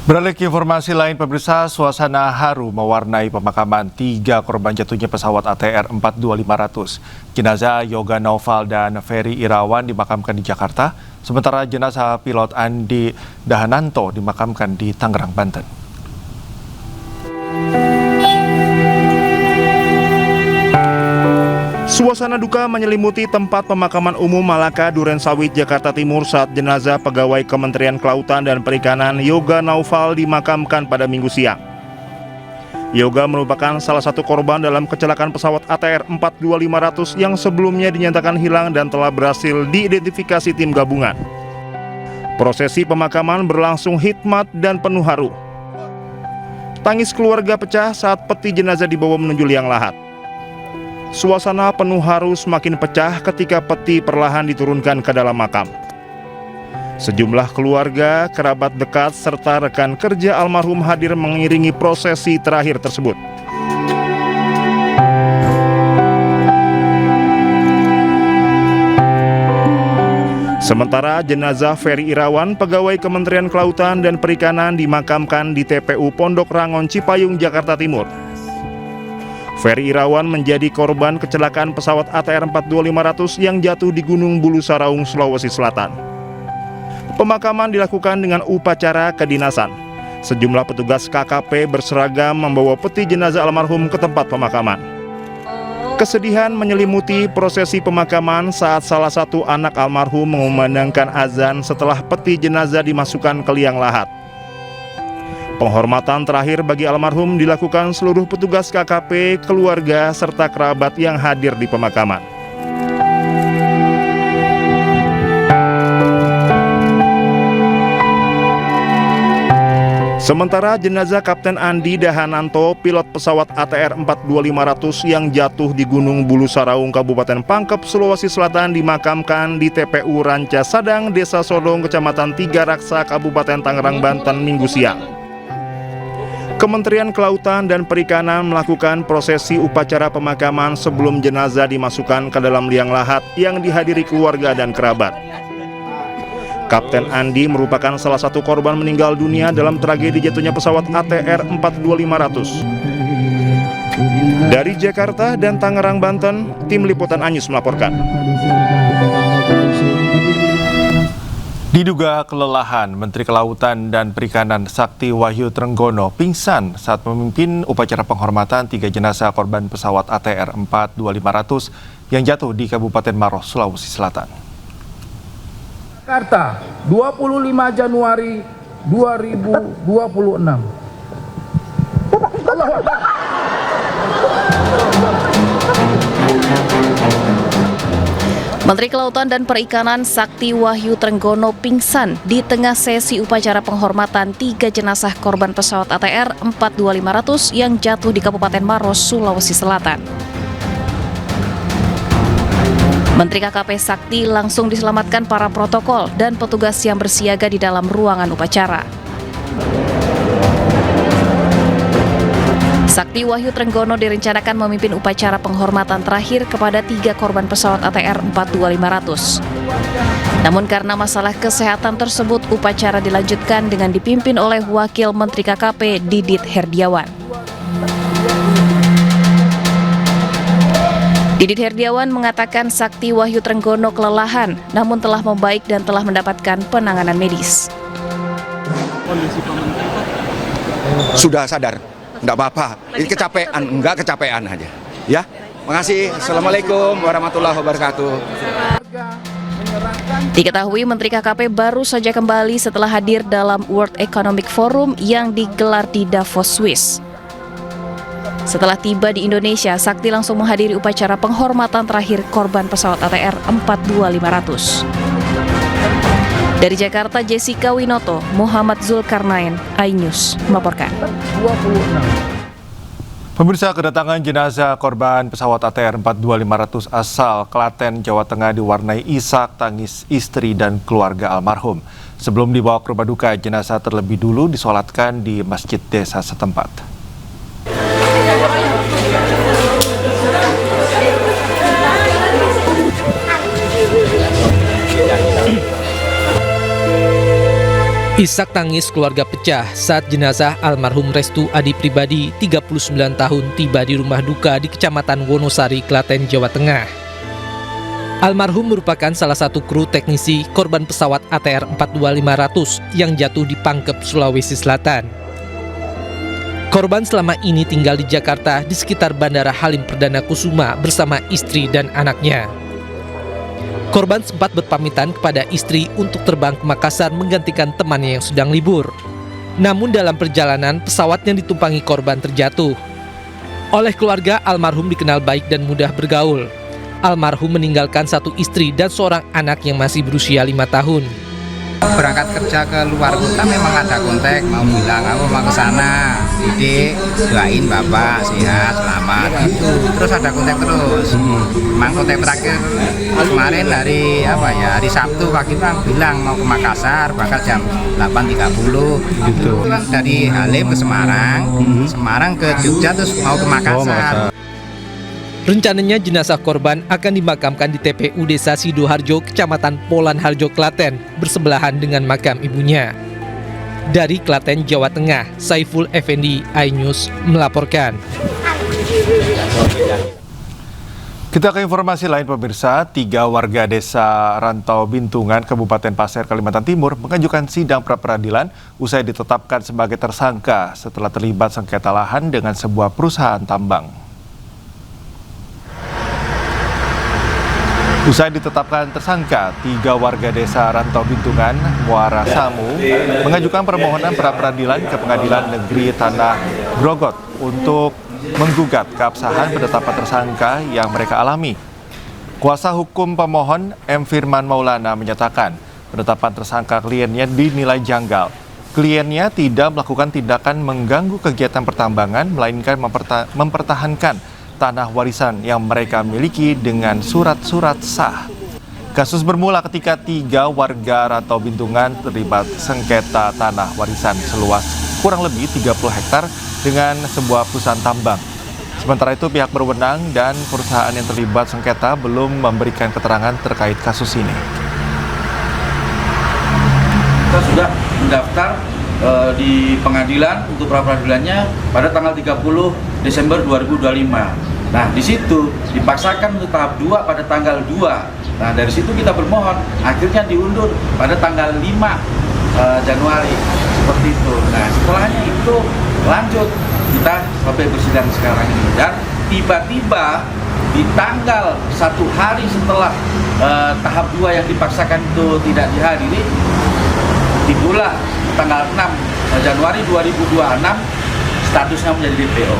Beralih ke informasi lain, pemirsa, suasana haru mewarnai pemakaman 3 korban jatuhnya pesawat ATR 42500. Jenazah Yoga Naufal dan Ferry Irawan dimakamkan di Jakarta, sementara jenazah pilot Andi Dahananto dimakamkan di Tangerang, Banten. Suasana duka menyelimuti tempat pemakaman umum Malaka, Durensawit, Jakarta Timur saat jenazah pegawai Kementerian Kelautan dan Perikanan Yoga Naufal dimakamkan pada Minggu siang. Yoga merupakan salah satu korban dalam kecelakaan pesawat ATR 42500 yang sebelumnya dinyatakan hilang dan telah berhasil diidentifikasi tim gabungan. Prosesi pemakaman berlangsung hikmat dan penuh haru. Tangis keluarga pecah saat peti jenazah dibawa menuju liang lahat. Suasana penuh haru semakin pecah ketika peti perlahan diturunkan ke dalam makam. Sejumlah keluarga, kerabat dekat, serta rekan kerja almarhum hadir mengiringi prosesi terakhir tersebut. Sementara jenazah Ferry Irawan, pegawai Kementerian Kelautan dan Perikanan, dimakamkan di TPU Pondok Rangon, Cipayung, Jakarta Timur. Ferry Irawan menjadi korban kecelakaan pesawat ATR 42500 yang jatuh di Gunung Bulu Saraung, Sulawesi Selatan. Pemakaman dilakukan dengan upacara kedinasan. Sejumlah petugas KKP berseragam membawa peti jenazah almarhum ke tempat pemakaman. Kesedihan menyelimuti prosesi pemakaman saat salah satu anak almarhum mengumandangkan azan setelah peti jenazah dimasukkan ke liang lahat. Penghormatan terakhir bagi almarhum dilakukan seluruh petugas KKP, keluarga, serta kerabat yang hadir di pemakaman. Sementara jenazah Kapten Andi Dahananto, pilot pesawat ATR 42500 yang jatuh di Gunung Bulu Saraung, Kabupaten Pangkep, Sulawesi Selatan, dimakamkan di TPU Ranca Sadang, Desa Sodong, Kecamatan Tiga Raksa, Kabupaten Tangerang, Banten, Minggu siang. Kementerian Kelautan dan Perikanan melakukan prosesi upacara pemakaman sebelum jenazah dimasukkan ke dalam liang lahat yang dihadiri keluarga dan kerabat. Kapten Andi merupakan salah satu korban meninggal dunia dalam tragedi jatuhnya pesawat ATR 42500. Dari Jakarta dan Tangerang, Banten, tim liputan Anyus melaporkan. Diduga kelelahan, Menteri Kelautan dan Perikanan Sakti Wahyu Trenggono pingsan saat memimpin upacara penghormatan 3 jenazah korban pesawat ATR 42500 yang jatuh di Kabupaten Maros, Sulawesi Selatan. Jakarta, 25 Januari 2026. Menteri Kelautan dan Perikanan Sakti Wahyu Trenggono pingsan di tengah sesi upacara penghormatan 3 jenazah korban pesawat ATR 42500 yang jatuh di Kabupaten Maros, Sulawesi Selatan. Menteri KKP Sakti langsung diselamatkan para protokol dan petugas yang bersiaga di dalam ruangan upacara. Sakti Wahyu Trenggono direncanakan memimpin upacara penghormatan terakhir kepada 3 korban pesawat ATR 42500. Namun karena masalah kesehatan tersebut, upacara dilanjutkan dengan dipimpin oleh Wakil Menteri KKP Didit Herdiawan. Didit Herdiawan mengatakan Sakti Wahyu Trenggono kelelahan, namun telah membaik dan telah mendapatkan penanganan medis. Kondisi Pak Menteri sudah sadar. Enggak apa-apa, ini kecapean, enggak kecapean aja. Ya, makasih. Assalamualaikum warahmatullahi wabarakatuh. Diketahui Menteri KKP baru saja kembali setelah hadir dalam World Economic Forum yang digelar di Davos, Swiss. Setelah tiba di Indonesia, Sakti langsung menghadiri upacara penghormatan terakhir korban pesawat ATR 42500. Dari Jakarta, Jessica Winoto, Muhammad Zulkarnain, iNews melaporkan. Pemirsa, kedatangan jenazah korban pesawat ATR 42500 asal Klaten, Jawa Tengah diwarnai isak tangis istri dan keluarga almarhum. Sebelum dibawa ke rumah duka, jenazah terlebih dulu disolatkan di masjid desa setempat. Isak tangis keluarga pecah saat jenazah almarhum Restu Adi Pribadi, 39 tahun, tiba di rumah duka di Kecamatan Wonosari, Klaten, Jawa Tengah. Almarhum merupakan salah satu kru teknisi korban pesawat ATR 42500 yang jatuh di Pangkep, Sulawesi Selatan. Korban selama ini tinggal di Jakarta di sekitar Bandara Halim Perdana Kusuma bersama istri dan anaknya. Korban sempat berpamitan kepada istri untuk terbang ke Makassar menggantikan temannya yang sedang libur. Namun dalam perjalanan, pesawat yang ditumpangi korban terjatuh. Oleh keluarga, almarhum dikenal baik dan mudah bergaul. Almarhum meninggalkan satu istri dan seorang anak yang masih berusia 5 tahun. Berangkat kerja ke luar kota memang ada kontak, mau bilang aku mau ke sana, Didik, doain bapak sehat, selamat gitu. Terus ada kontak terus. Memang kontak terakhir kemarin hari Sabtu pagi bilang mau ke Makassar, berangkat jam 8.30 gitu. Dari Halim ke Semarang, Semarang ke Jogja terus mau ke Makassar. Rencananya jenazah korban akan dimakamkan di TPU Desa Sidoharjo, Kecamatan Polan Harjo, Klaten, bersebelahan dengan makam ibunya. Dari Klaten, Jawa Tengah, Saiful Effendi, iNews melaporkan. Kita ke informasi lain pemirsa, 3 warga desa Rantau Bintungan, Kabupaten Pasir, Kalimantan Timur mengajukan sidang pra-peradilan usai ditetapkan sebagai tersangka setelah terlibat sengketa lahan dengan sebuah perusahaan tambang. Usai ditetapkan tersangka, 3 warga desa Rantau Bintungan, Muara Samu, mengajukan permohonan pra-peradilan ke Pengadilan Negeri Tanah Grogot untuk menggugat keabsahan penetapan tersangka yang mereka alami. Kuasa hukum pemohon M. Firman Maulana menyatakan penetapan tersangka kliennya dinilai janggal. Kliennya tidak melakukan tindakan mengganggu kegiatan pertambangan, melainkan mempertahankan tanah warisan yang mereka miliki dengan surat-surat sah. Kasus bermula ketika 3 warga Rantau Bintungan terlibat sengketa tanah warisan seluas kurang lebih 30 hektar dengan sebuah perusahaan tambang. Sementara itu pihak berwenang dan perusahaan yang terlibat sengketa belum memberikan keterangan terkait kasus ini. Kita sudah mendaftar di pengadilan untuk pra-peradilannya pada tanggal 30 Desember 2025. Nah, di situ dipaksakan untuk tahap 2 pada tanggal 2. Nah, dari situ kita bermohon, akhirnya diundur pada tanggal 5 Januari. Seperti itu. Nah, setelahnya itu lanjut kita sampai bersidang sekarang ini. Dan tiba-tiba di tanggal 1 hari setelah tahap 2 yang dipaksakan itu tidak dihadiri, tibalah tanggal 6 Januari 2026 statusnya menjadi DPO.